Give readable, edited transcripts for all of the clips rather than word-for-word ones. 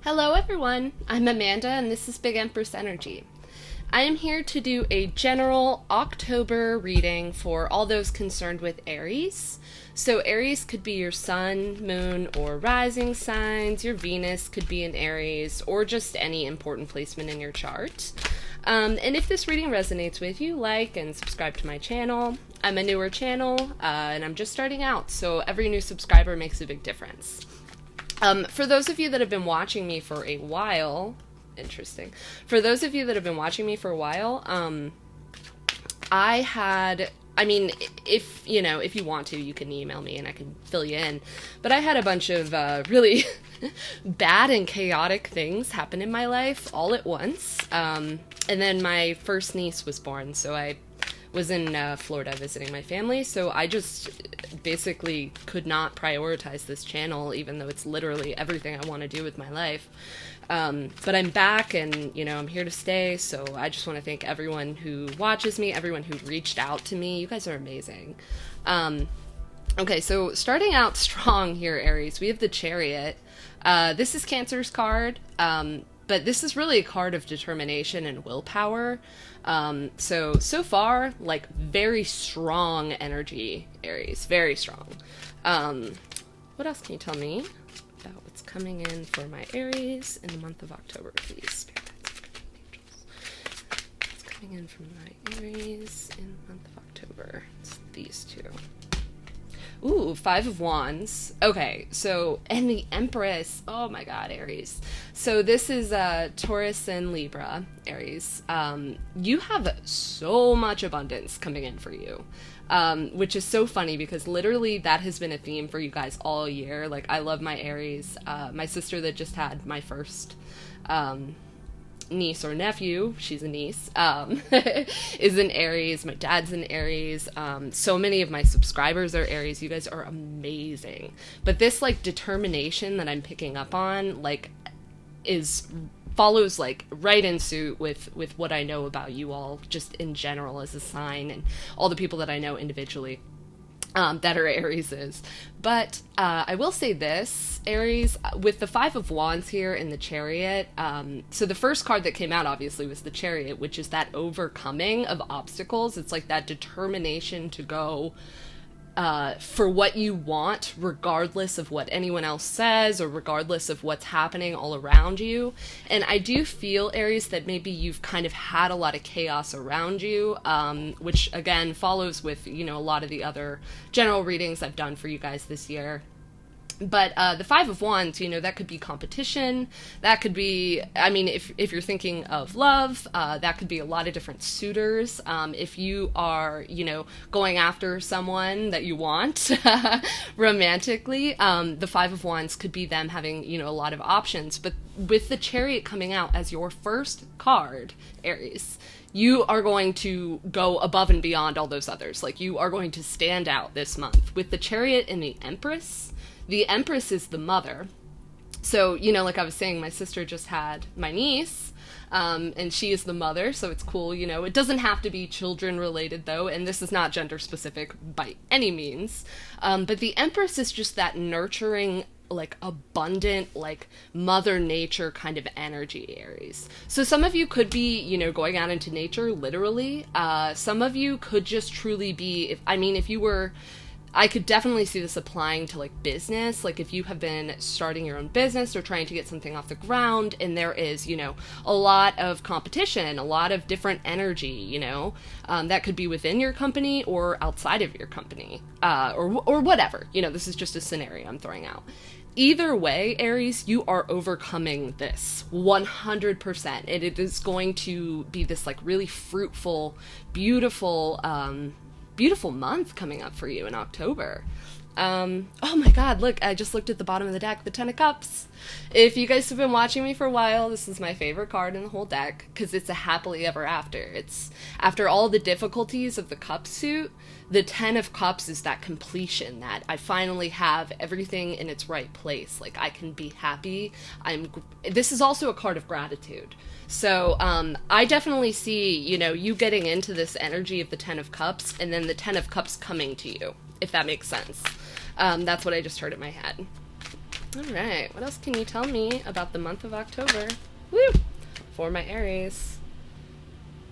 Hello everyone, I'm Amanda and this is Big Empress Energy. I am here to do a general October reading for all those concerned with Aries. So Aries could be your sun, moon, or rising signs. Your Venus could be in Aries, or just any important placement in your chart. And if this reading resonates with you, like and subscribe to my channel. I'm a newer channel, and I'm just starting out, so every new subscriber makes a big difference. For those of you that have been watching me for a while, For those of you that have been watching me for a while, if you want to, you can email me and I can fill you in. But I had a bunch of really bad and chaotic things happen in my life all at once. And then my first niece was born, so I was in Florida visiting my family, so I just basically could not prioritize this channel, even though it's literally everything I want to do with my life. But I'm back, and I'm here to stay, so I just want to thank everyone who watches me, everyone who reached out to me. You guys are amazing. Okay, so starting out strong here, Aries, we have the Chariot. This is Cancer's card, but this is really a card of determination and willpower. So far, like, very strong energy, Aries. Very strong. What else can you tell me about what's coming in for my Aries in the month of October, please? Spirit guides, angels. What's coming in from my Aries in the month of October? It's these two. Ooh, Five of Wands. Okay, so, and the Empress. Oh my god, Aries. So this is Taurus and Libra, Aries. You have so much abundance coming in for you, which is so funny because literally that has been a theme for you guys all year. Like, I love my Aries. My sister that just had my first niece or nephew, she's a niece, is an Aries. My dad's an Aries. So many of my subscribers are Aries. You guys are amazing. But this, like, determination that I'm picking up on, like, follows like right in suit with what I know about you all just in general as a sign, and all the people that I know individually that are Arieses. But I will say this, Aries, with the Five of Wands here in the Chariot, so the first card that came out obviously was the Chariot, which is that overcoming of obstacles. It's like that determination to go for what you want, regardless of what anyone else says or regardless of what's happening all around you. And I do feel, Aries, that maybe you've kind of had a lot of chaos around you, which again follows with, a lot of the other general readings I've done for you guys this year. But the Five of Wands, that could be competition. That could be, if you're thinking of love, that could be a lot of different suitors. If you are, going after someone that you want romantically, the Five of Wands could be them having, a lot of options. But with the Chariot coming out as your first card, Aries, you are going to go above and beyond all those others. Like, you are going to stand out this month. With the Chariot and the Empress is the mother. So, like I was saying, my sister just had my niece, and she is the mother, so it's cool, It doesn't have to be children related, though, and this is not gender specific by any means. But the Empress is just that nurturing, like, abundant, like, Mother Nature kind of energy, Aries. So some of you could be, going out into nature, literally. Some of you could just truly be, if you were... I could definitely see this applying to, like, business. Like, if you have been starting your own business or trying to get something off the ground and there is, a lot of competition, a lot of different energy, that could be within your company or outside of your company, or whatever. This is just a scenario I'm throwing out. Either way, Aries, you are overcoming this 100%. And it is going to be this, like, really fruitful, beautiful month coming up for you in October. Oh my god, look, I just looked at the bottom of the deck, the Ten of Cups. If you guys have been watching me for a while, this is my favorite card in the whole deck, because it's a happily ever after. It's, after all the difficulties of the Cup suit, the Ten of Cups is that completion, that I finally have everything in its right place. Like, I can be happy. This is also a card of gratitude. So, I definitely see, you getting into this energy of the Ten of Cups, and then the Ten of Cups coming to you, if that makes sense. That's what I just heard in my head. All right. What else can you tell me about the month of October? Woo! For my Aries.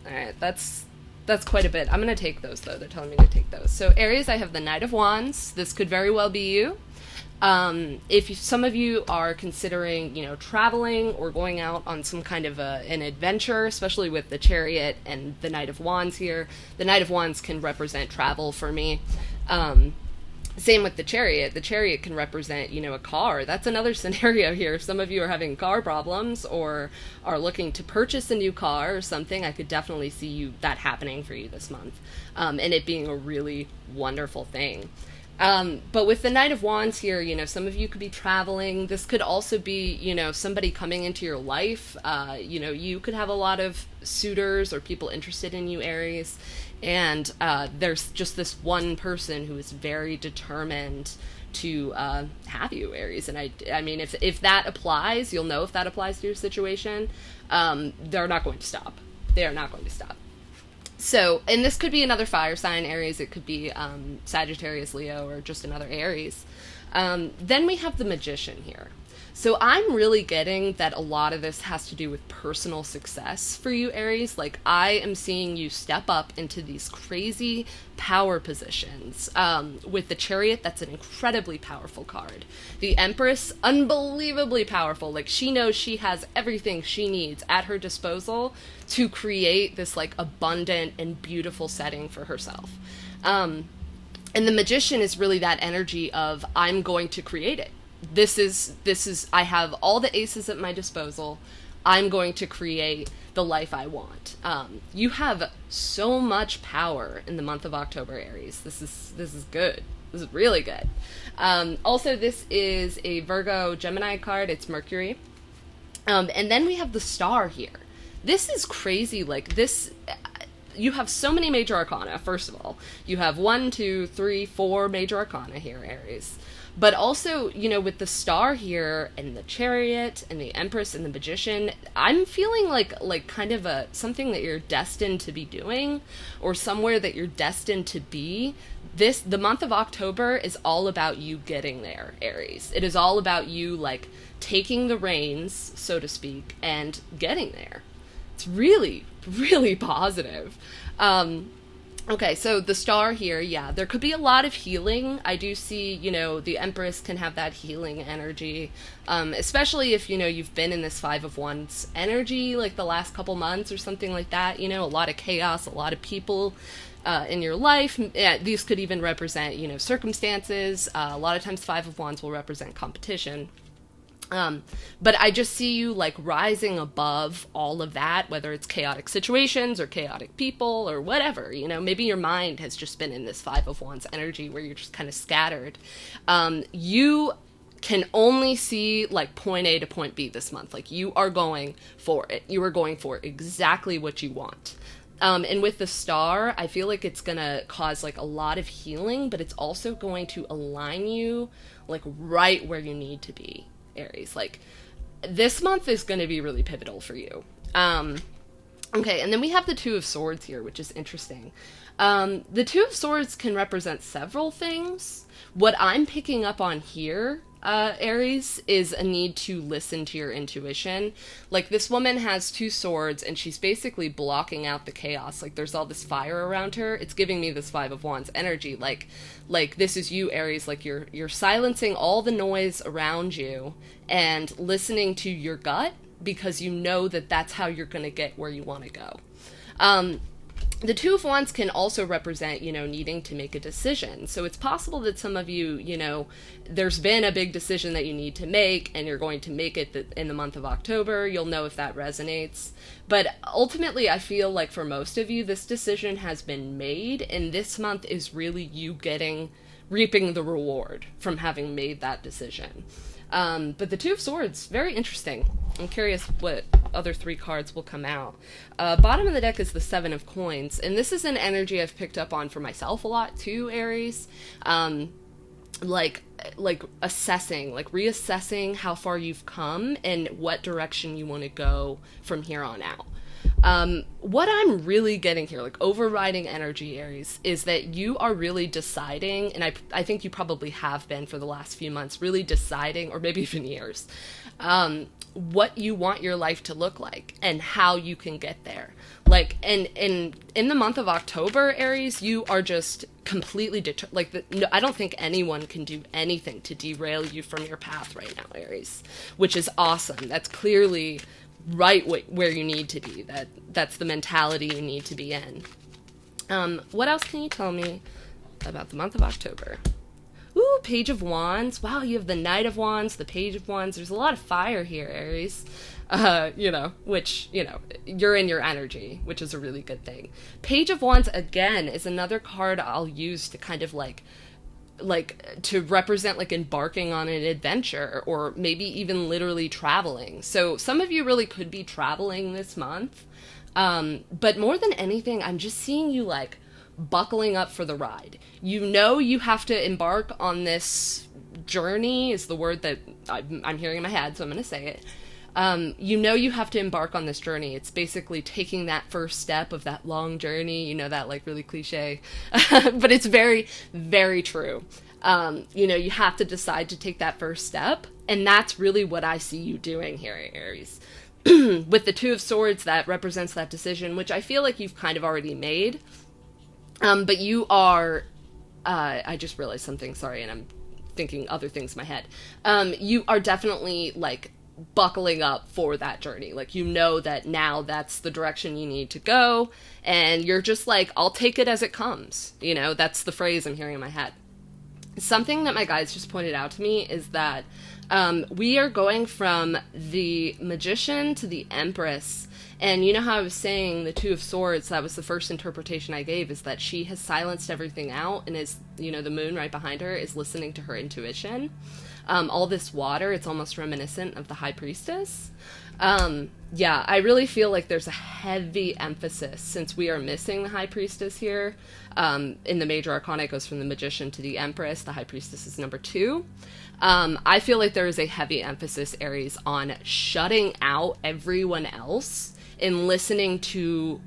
All right, that's quite a bit. I'm going to take those, though. They're telling me to take those. So, Aries, I have the Knight of Wands. This could very well be you. If some of you are considering, traveling or going out on some kind of an adventure, especially with the Chariot and the Knight of Wands here, the Knight of Wands can represent travel for me. Same with the Chariot. The Chariot can represent, a car. That's another scenario here. If some of you are having car problems or are looking to purchase a new car or something, I could definitely see that happening for you this month, and it being a really wonderful thing. But with the Knight of Wands here, some of you could be traveling. This could also be, somebody coming into your life. You could have a lot of suitors or people interested in you, Aries. And there's just this one person who is very determined to have you, Aries. And I mean, if that applies, you'll know if that applies to your situation. They're not going to stop. They are not going to stop. So, and this could be another fire sign, Aries. It could be Sagittarius, Leo, or just another Aries. Then we have the Magician here. So I'm really getting that a lot of this has to do with personal success for you, Aries. Like, I am seeing you step up into these crazy power positions. With the Chariot, that's an incredibly powerful card. The Empress, unbelievably powerful. Like, she knows she has everything she needs at her disposal to create this, like, abundant and beautiful setting for herself. And the Magician is really that energy of, I'm going to create it. This is, I have all the aces at my disposal. I'm going to create the life I want. You have so much power in the month of October, Aries. This is good. This is really good. Also, this is a Virgo Gemini card. It's Mercury. And then we have the Star here. This is crazy. Like, this, you have so many major arcana, first of all. You have 1, 2, 3, 4 major arcana here, Aries. But also, with the Star here and the Chariot and the Empress and the Magician, I'm feeling like kind of something that you're destined to be doing, or somewhere that you're destined to be. The month of October is all about you getting there, Aries. It is all about you, like, taking the reins, so to speak, and getting there. It's really, really positive. Okay, so the Star here, yeah, there could be a lot of healing. I do see, the Empress can have that healing energy, especially if, you've been in this Five of Wands energy, like the last couple months or something like that, a lot of chaos, a lot of people in your life. Yeah, these could even represent, circumstances. A lot of times Five of Wands will represent competition. But I just see you, like, rising above all of that, whether it's chaotic situations or chaotic people or whatever, maybe your mind has just been in this Five of Wands energy where you're just kind of scattered. You can only see, like, point A to point B this month. Like, you are going for it. You are going for exactly what you want. And with the Star, I feel like it's going to cause, like, a lot of healing, but it's also going to align you, like, right where you need to be, Aries. Like, this month is going to be really pivotal for you. Okay, and then we have the Two of Swords here, which is interesting. The Two of Swords can represent several things. What I'm picking up on here, Aries, is a need to listen to your intuition. Like, this woman has two swords, and she's basically blocking out the chaos. Like, there's all this fire around her. It's giving me this Five of Wands energy. Like this is you, Aries. Like, you're silencing all the noise around you and listening to your gut, because you know that that's how you're going to get where you want to go. The Two of Wands can also represent, needing to make a decision. So it's possible that some of you, there's been a big decision that you need to make, and you're going to make it in the month of October. You'll know if that resonates. But ultimately, I feel like for most of you, this decision has been made, and this month is really you reaping the reward from having made that decision. But the Two of Swords, very interesting. I'm curious what other three cards will come out. Bottom of the deck is the Seven of Coins, and this is an energy I've picked up on for myself a lot too, Aries. Like assessing, like reassessing how far you've come and what direction you want to go from here on out. What I'm really getting here, like overriding energy, Aries, is that you are really deciding, and I think you probably have been for the last few months, really deciding, or maybe even years, what you want your life to look like and how you can get there. Like, and in the month of October, Aries, you are just completely no, I don't think anyone can do anything to derail you from your path right now, Aries, which is awesome. That's clearly right where you need to be. That's the mentality you need to be in. What else can you tell me about the month of October? Ooh, Page of Wands. Wow, you have the Knight of Wands, the Page of Wands. There's a lot of fire here, Aries. Which, you're in your energy, which is a really good thing. Page of Wands, again, is another card I'll use to kind of like to represent like embarking on an adventure, or maybe even literally traveling. So some of you really could be traveling this month. But more than anything, I'm just seeing you like buckling up for the ride. You have to embark on this journey is the word that I'm hearing in my head, so I'm going to say it. You have to embark on this journey. It's basically taking that first step of that long journey, that like really cliche, but it's very, very true. You have to decide to take that first step. And that's really what I see you doing here, Aries. With the Two of Swords, that represents that decision, which I feel like you've kind of already made. But you are, I just realized something, sorry, and I'm thinking other things in my head. You are definitely like buckling up for that journey. Like, that now that's the direction you need to go, and you're just like, I'll take it as it comes. That's the phrase I'm hearing in my head. Something that my guides just pointed out to me is that we are going from the Magician to the Empress. And you know how I was saying the Two of Swords, that was the first interpretation I gave, is that she has silenced everything out and is, the moon right behind her is listening to her intuition. All this water, it's almost reminiscent of the High Priestess. I really feel like there's a heavy emphasis, since we are missing the High Priestess here. In the Major Arcana, it goes from the Magician to the Empress. The High Priestess is number 2. I feel like there is a heavy emphasis, Aries, on shutting out everyone else and listening to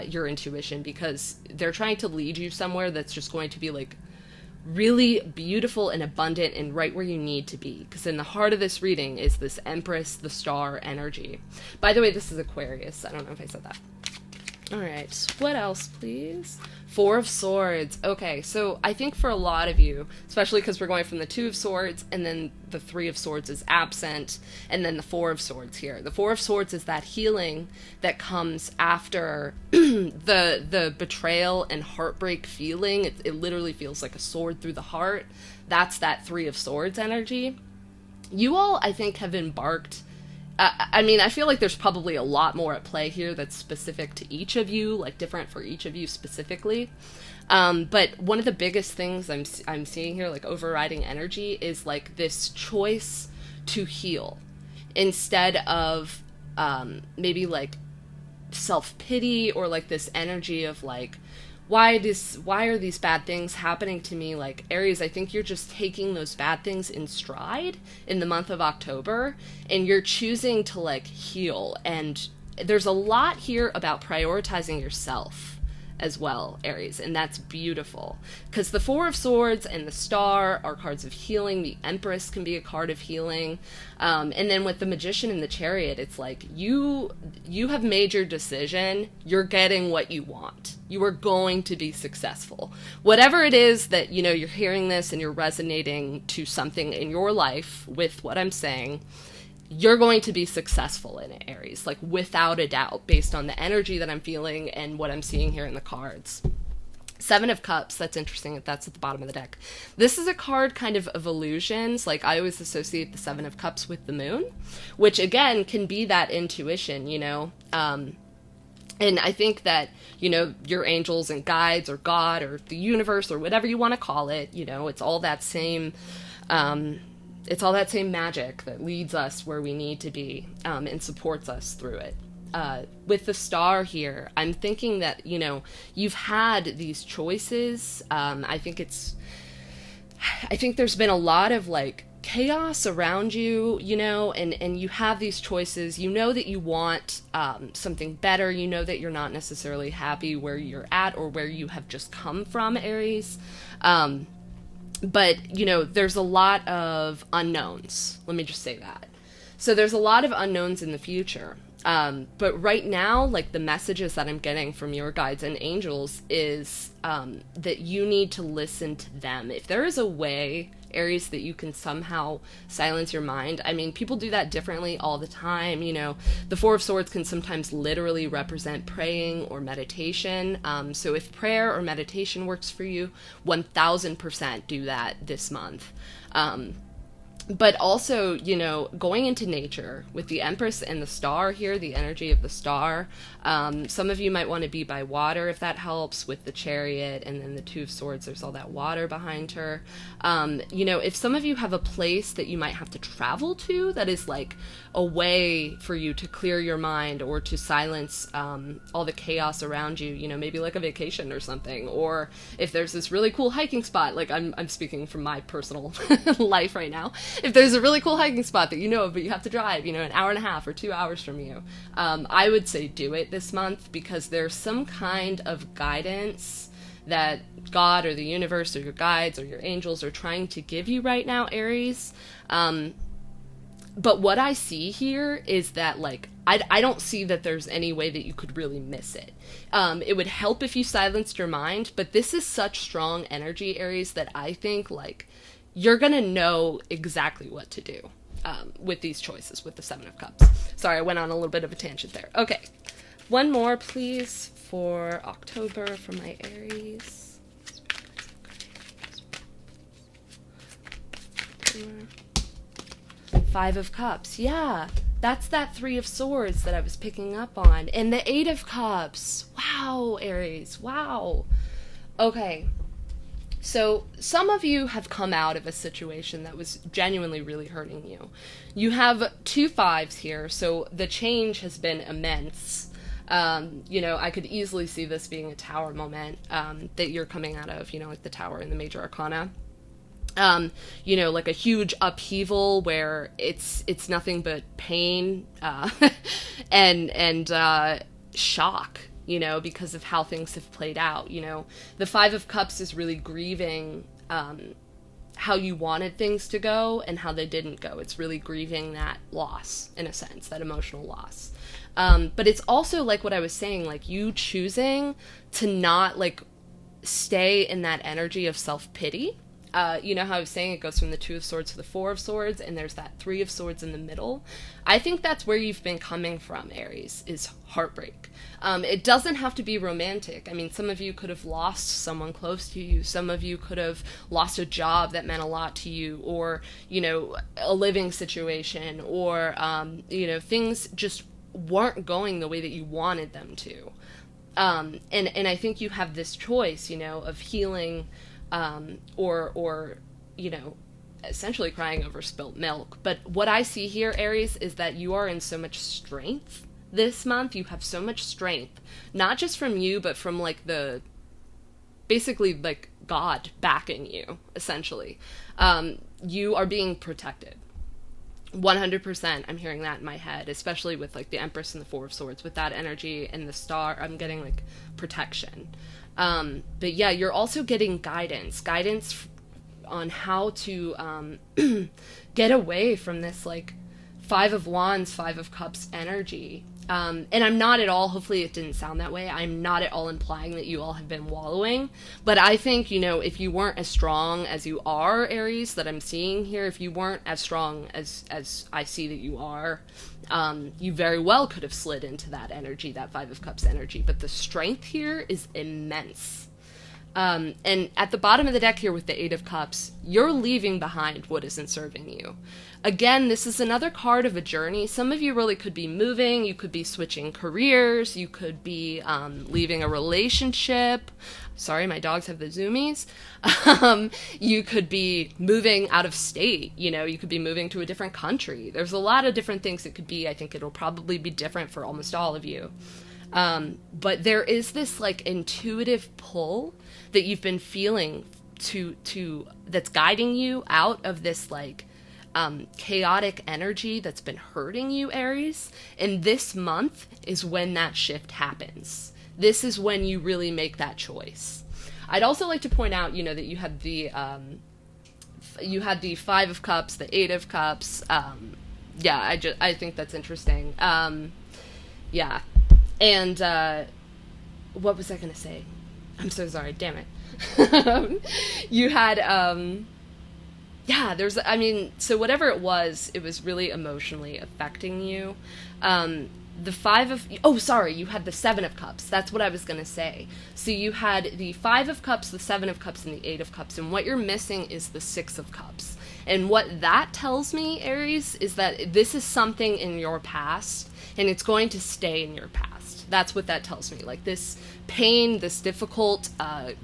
your intuition, because they're trying to lead you somewhere that's just going to be like really beautiful and abundant and right where you need to be. Because in the heart of this reading is this Empress, the star energy. By the way, this is Aquarius. I don't know if I said that. All right, what else, please? Four of Swords. Okay, so I think for a lot of you, especially because we're going from the Two of Swords, and then the Three of Swords is absent, and then the Four of Swords here. The Four of Swords is that healing that comes after the betrayal and heartbreak feeling. It literally feels like a sword through the heart. That's that Three of Swords energy. You all, I think, have embarked... I feel like there's probably a lot more at play here that's specific to each of you, like different for each of you specifically. But one of the biggest things I'm seeing here, like overriding energy, is like this choice to heal instead of maybe like self-pity, or like this energy of like, why are these bad things happening to me? Like, Aries, I think you're just taking those bad things in stride in the month of October, and you're choosing to like heal. And there's a lot here about prioritizing yourself as well, Aries, and that's beautiful, because the Four of Swords and the Star are cards of healing. The Empress can be a card of healing, and then with the Magician and the Chariot, it's like you have made your decision. You're getting what you want. You are going to be successful, whatever it is that you're hearing this and you're resonating to something in your life with what I'm saying. You're going to be successful in it, Aries, like without a doubt, based on the energy that I'm feeling and what I'm seeing here in the cards. Seven of Cups, that's interesting. That's at the bottom of the deck. This is a card kind of illusions. Like, I always associate the Seven of Cups with the moon, which again can be that intuition, and I think that, your angels and guides, or God, or the universe, or whatever you want to call it, it's all that same... It's all that same magic that leads us where we need to be, and supports us through it. With the Star here, I'm thinking that, you've had these choices. I think there's been a lot of like chaos around you, you know, and you have these choices. You know that you want something better. You know that you're not necessarily happy where you're at or where you have just come from, Aries. But, you know, there's a lot of unknowns. Let me just say that. So there's a lot of unknowns in the future. But right now, like, the messages that I'm getting from your guides and angels is that you need to listen to them. If there is a way, Aries, that you can somehow silence your mind. I mean, people do that differently all the time. You know, the Four of Swords can sometimes literally represent praying or meditation. So if prayer or meditation works for you, 1000% do that this month. But also, you know, going into nature with the Empress and the star here, the energy of the star. Some of you might want to be by water if that helps, with the Chariot and then the Two of Swords. There's all that water behind her. You know, if some of you have a place that you might have to travel to that is like a way for you to clear your mind or to silence all the chaos around you, you know, maybe like a vacation or something. Or if there's this really cool hiking spot, like I'm speaking from my personal life right now. If there's a really cool hiking spot that you know of, but you have to drive, you know, an hour and a half or 2 hours from you, I would say do it this month, because there's some kind of guidance that God or the universe or your guides or your angels are trying to give you right now, Aries. But what I see here is that, like, I don't see that there's any way that you could really miss it. It would help if you silenced your mind, but this is such strong energy, Aries, that I think, like, you're going to know exactly what to do with these choices, with the Seven of Cups. Sorry, I went on a little bit of a tangent there. Okay, one more, please, for October for my Aries. Five of Cups, yeah. That's that Three of Swords that I was picking up on. And the Eight of Cups. Wow, Aries, wow. Okay. So some of you have come out of a situation that was genuinely really hurting you. You have 2 5s here, so the change has been immense. You know, I could easily see this being a Tower moment that you're coming out of, you know, like the Tower in the Major Arcana. You know, like a huge upheaval where it's nothing but pain and shock, you know, because of how things have played out. You know, the Five of Cups is really grieving how you wanted things to go and how they didn't go. It's really grieving that loss, in a sense, that emotional loss. But it's also, like what I was saying, like you choosing to not, like, stay in that energy of self-pity. You know how I was saying it goes from the Two of Swords to the Four of Swords, and there's that Three of Swords in the middle. I think that's where you've been coming from, Aries, is heartbreak. It doesn't have to be romantic. I mean, some of you could have lost someone close to you. Some of you could have lost a job that meant a lot to you, or, you know, a living situation, or, you know, things just weren't going the way that you wanted them to. And I think you have this choice, you know, of healing, or, you know, essentially crying over spilt milk. But what I see here, Aries, is that you are in so much strength this month. You have so much strength, not just from you, but from, like, basically, like, God backing you, essentially. You are being protected. 100%, I'm hearing that in my head, especially with, like, the Empress and the Four of Swords. With that energy and the star, I'm getting, like, protection. But yeah, you're also getting guidance on how to get away from this, like, Five of Wands, Five of Cups energy. And I'm not at all, hopefully it didn't sound that way, I'm not at all implying that you all have been wallowing, but I think, you know, if you weren't as strong as you are, Aries, that I'm seeing here, if you weren't as strong as I see that you are, you very well could have slid into that energy, that Five of Cups energy, but the strength here is immense. And at the bottom of the deck here with the Eight of Cups, you're leaving behind what isn't serving you. Again, this is another card of a journey. Some of you really could be moving, you could be switching careers, you could be leaving a relationship. Sorry, my dogs have the zoomies. You could be moving out of state, you know, you could be moving to a different country. There's a lot of different things it could be. I think it'll probably be different for almost all of you. But there is this, like, intuitive pull that you've been feeling to that's guiding you out of this, like, chaotic energy that's been hurting you, Aries. And this month is when that shift happens. This is when you really make that choice. I'd also like to point out, that you had the Five of Cups, the Eight of Cups. I think that's interesting. Yeah. And what was I going to say? I'm so sorry. Damn it. You had, so whatever it was really emotionally affecting you. You had the Seven of Cups. That's what I was going to say. So you had the Five of Cups, the Seven of Cups, and the Eight of Cups, and what you're missing is the Six of Cups. And what that tells me, Aries, is that this is something in your past, and it's going to stay in your past. That's what that tells me. Like this pain, this difficult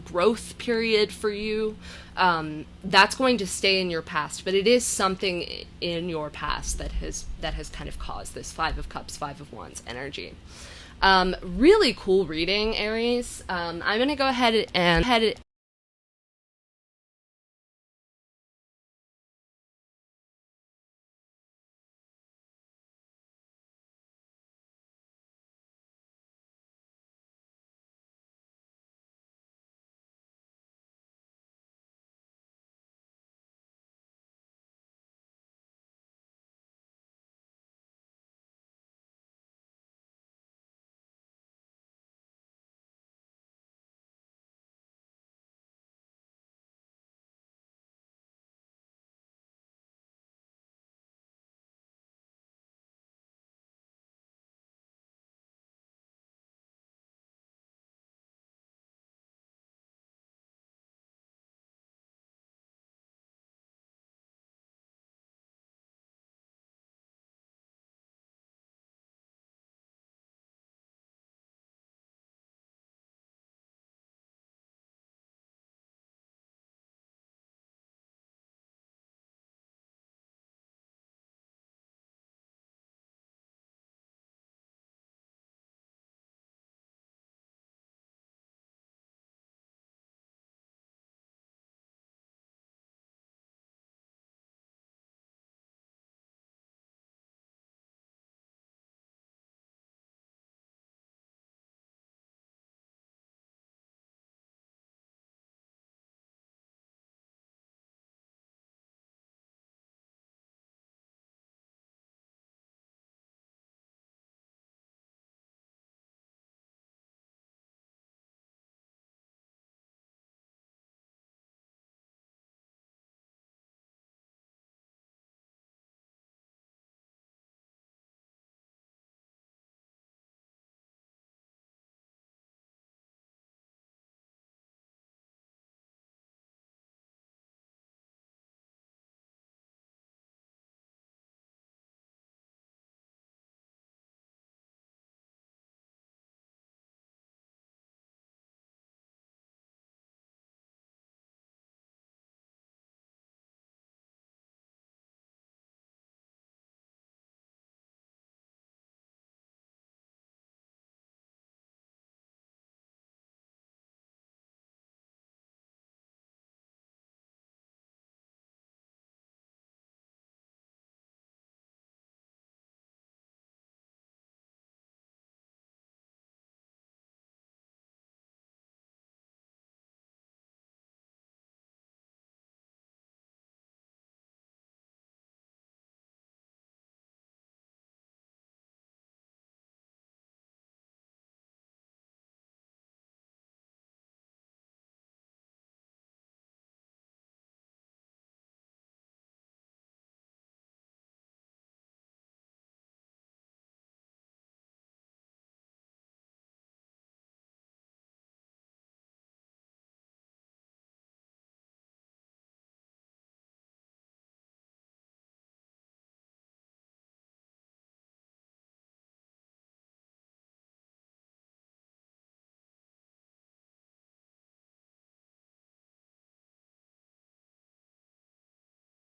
growth period for you, that's going to stay in your past. But it is something in your past that has kind of caused this Five of Cups, Five of Wands energy. Really cool reading, Aries. I'm going to go ahead and